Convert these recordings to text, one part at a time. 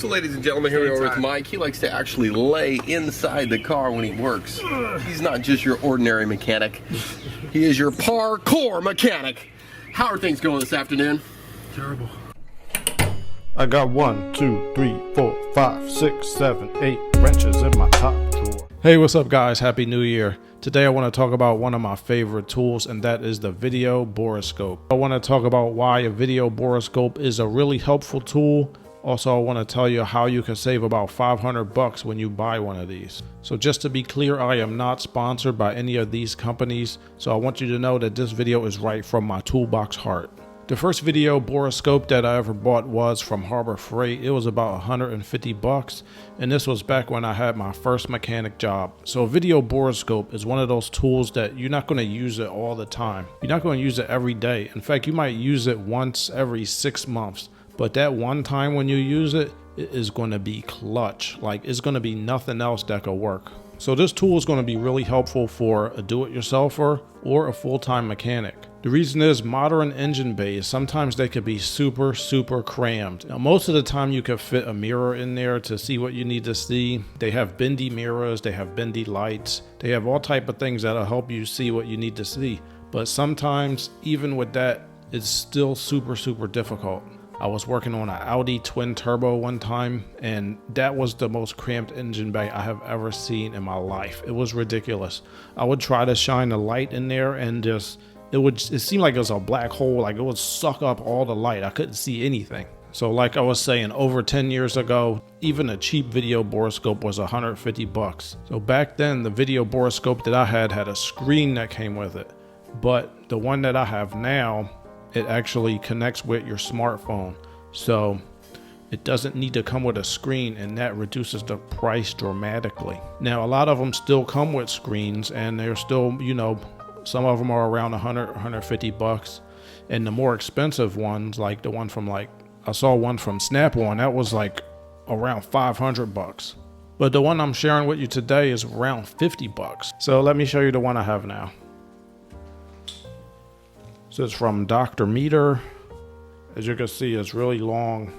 So ladies and gentlemen, here we are with Mike. He likes to actually lay inside the car when he works. He's not just your ordinary mechanic. He is your parkour mechanic. How are things going this afternoon? Terrible. I got 1, 2, 3, 4, 5, 6, 7, 8 wrenches in my top drawer. Hey, what's up guys? Happy New Year. Today I want to talk about one of my favorite tools, and that is the video boroscope. I want to talk about why a video boroscope is a really helpful tool. Also, I want to tell you how you can save about $500 when you buy one of these. So just to be clear, I am not sponsored by any of these companies, so I want you to know that this video is right from my toolbox heart. The first video boroscope that I ever bought was from Harbor Freight. It was about $150, and this was back when I had my first mechanic job. So a video boroscope is one of those tools that you're not going to use it all the time. You're not going to use it every day. In fact, you might use it once every 6 months. But that one time when you use it, it is going to be clutch. Like, it's going to be nothing else that could work. So this tool is going to be really helpful for a do-it-yourselfer or a full-time mechanic. The reason is modern engine bays, sometimes they could be super crammed. Now, most of the time you could fit a mirror in there to see what you need to see. They have bendy mirrors, they have bendy lights. They have all type of things that'll help you see what you need to see. But sometimes, even with that, it's still super difficult. I was working on an Audi twin turbo one time, and that was the most cramped engine bay I have ever seen in my life. It was ridiculous. I would try to shine a light in there and it seemed like it was a black hole. Like, it would suck up all the light. I couldn't see anything. So like I was saying, over 10 years ago, even a cheap video boroscope was $150. So back then, the video boroscope that I had a screen that came with it. But the one that I have now, it actually connects with your smartphone, so it doesn't need to come with a screen, and that reduces the price dramatically. Now, a lot of them still come with screens, and they're still, some of them are around $150, and the more expensive ones, like the one from I saw one from Snap-on, that was like around $500. But the one I'm sharing with you today is around $50. So let me show you the one I have now. So it's from Dr. Meter. As you can see, it's really long,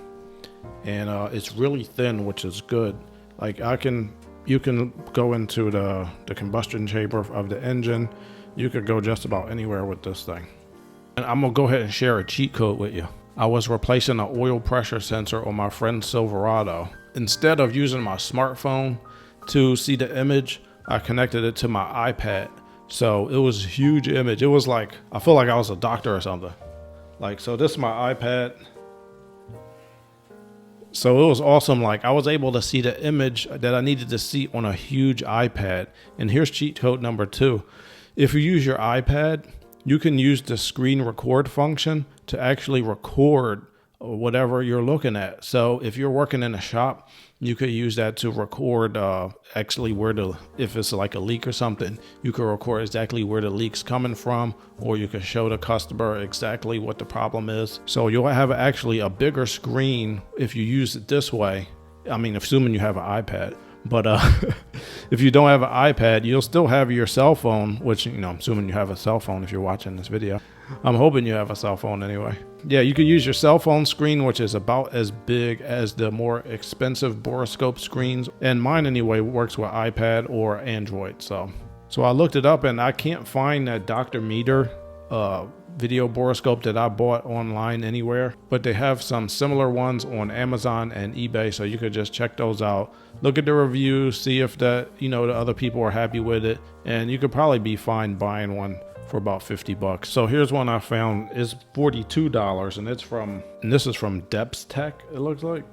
and it's really thin, which is good. Like, you can go into the combustion chamber of the engine. You could go just about anywhere with this thing. And I'm gonna go ahead and share a cheat code with you. I was replacing an oil pressure sensor on my friend's Silverado. Instead of using my smartphone to see the image, I connected it to my iPad. So it was a huge image. It was like, I feel like I was a doctor or something. So this is my iPad. So it was awesome. Like, I was able to see the image that I needed to see on a huge iPad. And here's cheat code number 2. If you use your iPad, you can use the screen record function to actually record whatever you're looking at. So if you're working in a shop, you could use that to record actually if it's like a leak or something, you can record exactly where the leak's coming from, or you can show the customer exactly what the problem is. So you'll have actually a bigger screen if you use it this way. I mean, assuming you have an iPad. But if you don't have an iPad, you'll still have your cell phone, which, I'm assuming you have a cell phone if you're watching this video. I'm hoping you have a cell phone anyway. Yeah, you could use your cell phone screen, which is about as big as the more expensive boroscope screens. And mine anyway works with iPad or Android. So I looked it up, and I can't find that Dr. Meter video boroscope that I bought online anywhere, but they have some similar ones on Amazon and eBay, so you could just check those out, look at the reviews, see if the other people are happy with it, and you could probably be fine buying one for about $50. So here's one I found. It's $42, and this is from Depths Tech, it looks like.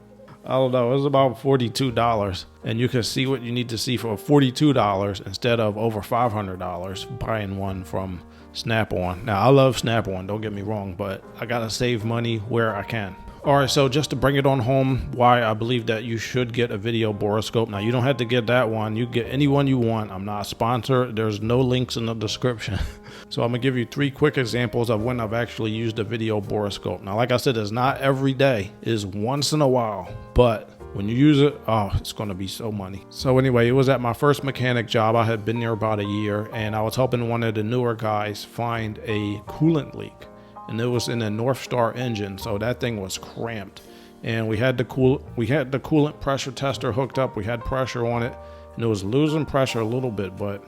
I don't know, it's about $42, and you can see what you need to see for $42 instead of over $500 buying one from Snap-on. Now, I love Snap-on, don't get me wrong, but I gotta save money where I can. Alright, so just to bring it on home, why I believe that you should get a video boroscope. Now, you don't have to get that one. You get any one you want. I'm not sponsored. There's no links in the description. So I'm gonna give you 3 quick examples of when I've actually used a video boroscope. Now, like I said, it's not every day. It's once in a while. But when you use it, it's gonna be so money. So anyway, it was at my first mechanic job. I had been there about a year, and I was helping one of the newer guys find a coolant leak. And it was in a North Star engine, so that thing was cramped. and we had the coolant pressure tester hooked up. We had pressure on it, and it was losing pressure a little bit, but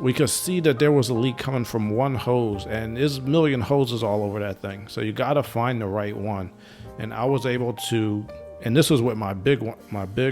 we could see that there was a leak coming from one hose, and there's a million hoses all over that thing. So you got to find the right one. And I was able to, and this was with my big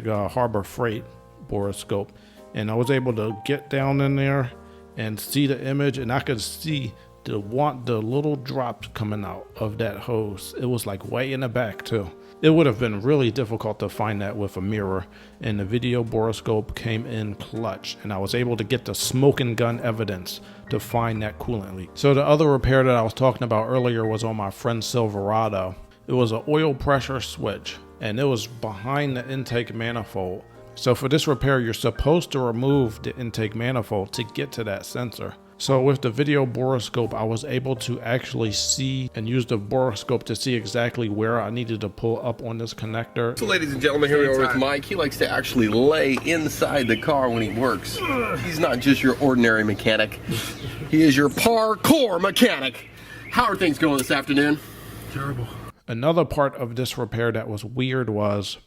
Harbor Freight Borescope, and I was able to get down in there and see the image, and I could see the little drops coming out of that hose. It was like way in the back too. It would have been really difficult to find that with a mirror, and the video Borescope came in clutch, and I was able to get the smoking gun evidence to find that coolant leak. So the other repair that I was talking about earlier was on my friend's Silverado. It was an oil pressure switch, and it was behind the intake manifold. So for this repair, you're supposed to remove the intake manifold to get to that sensor. So with the video Borescope, I was able to actually see and use the Borescope to see exactly where I needed to pull up on this connector. So ladies and gentlemen, here we are with Mike. He likes to actually lay inside the car when he works. He's not just your ordinary mechanic. He is your parkour mechanic. How are things going this afternoon? Terrible. Another part of this repair that was weird was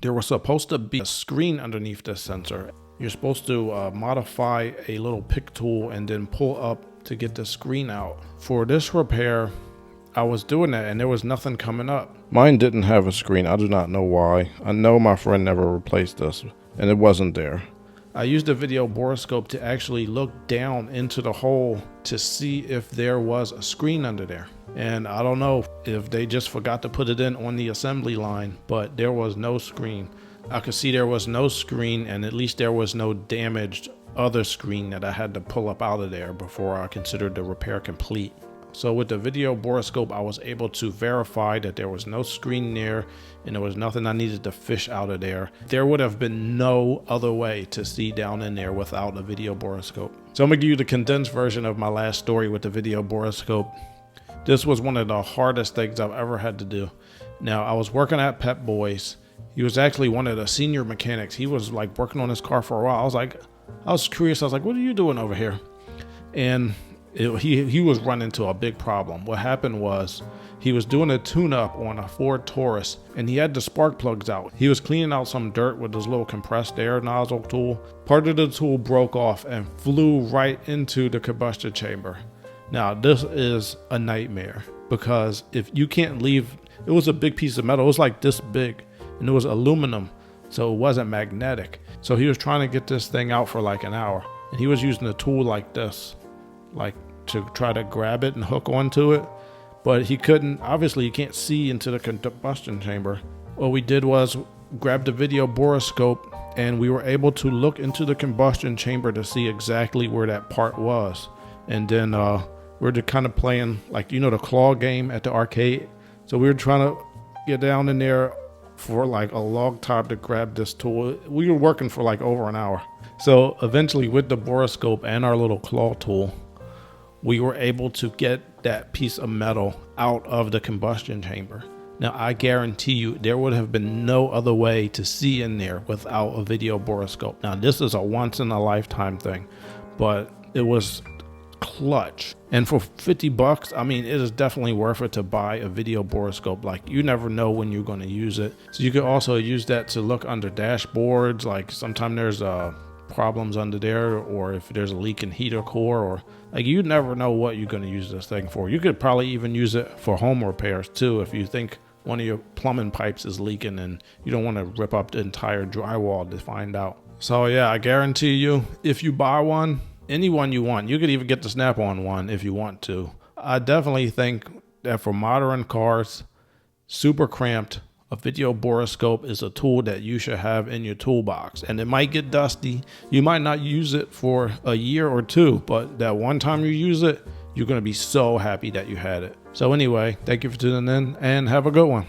there was supposed to be a screen underneath this sensor. You're supposed to modify a little pick tool and then pull up to get the screen out. For this repair, I was doing that and there was nothing coming up. Mine didn't have a screen. I do not know why. I know my friend never replaced this, and it wasn't there. I used the video Borescope to actually look down into the hole to see if there was a screen under there. And I don't know if they just forgot to put it in on the assembly line, but there was no screen. I could see there was no screen, and at least there was no damaged other screen that I had to pull up out of there before I considered the repair complete. So with the video Borescope, I was able to verify that there was no screen there and there was nothing I needed to fish out of there. There would have been no other way to see down in there without a video Borescope. So I'm gonna give you the condensed version of my last story with the video Borescope. This was one of the hardest things I've ever had to do. Now, I was working at Pep Boys. He was actually one of the senior mechanics. He was like working on his car for a while. I was curious. I was like, what are you doing over here? And he was running into a big problem. What happened was he was doing a tune-up on a Ford Taurus, and he had the spark plugs out. He was cleaning out some dirt with his little compressed air nozzle tool. Part of the tool broke off and flew right into the combustion chamber. Now, this is a nightmare because if you can't leave, it was a big piece of metal. It was like this big, and it was aluminum, so it wasn't magnetic. So he was trying to get this thing out for like an hour, and he was using a tool like this, like to try to grab it and hook onto it, but he couldn't. Obviously, you can't see into the combustion chamber. What we did was grab the video Borescope, and we were able to look into the combustion chamber to see exactly where that part was. And then we're just kind of playing, like, you know, the claw game at the arcade. So we were trying to get down in there for like a long time to grab this tool. We were working for like over an hour. So eventually, with the Borescope and our little claw tool, we were able to get that piece of metal out of the combustion chamber. Now, I guarantee you there would have been no other way to see in there without a video Borescope. Now, this is a once in a lifetime thing, but it was clutch. And for 50 bucks, I mean, it is definitely worth it to buy a video Borescope. Like, you never know when you're going to use it. So you could also use that to look under dashboards. Like, sometimes there's problems under there, or if there's a leak in heater core, or like, you never know what you're going to use this thing for. You could probably even use it for home repairs too, if you think one of your plumbing pipes is leaking and you don't want to rip up the entire drywall to find out. So yeah, I guarantee you, if you buy one, any one you want, you could even get the Snap-on one if you want to. I definitely think that for modern cars, super cramped, a video Borescope is a tool that you should have in your toolbox. And it might get dusty. You might not use it for a year or two, but that one time you use it, you're going to be so happy that you had it. So anyway, thank you for tuning in and have a good one.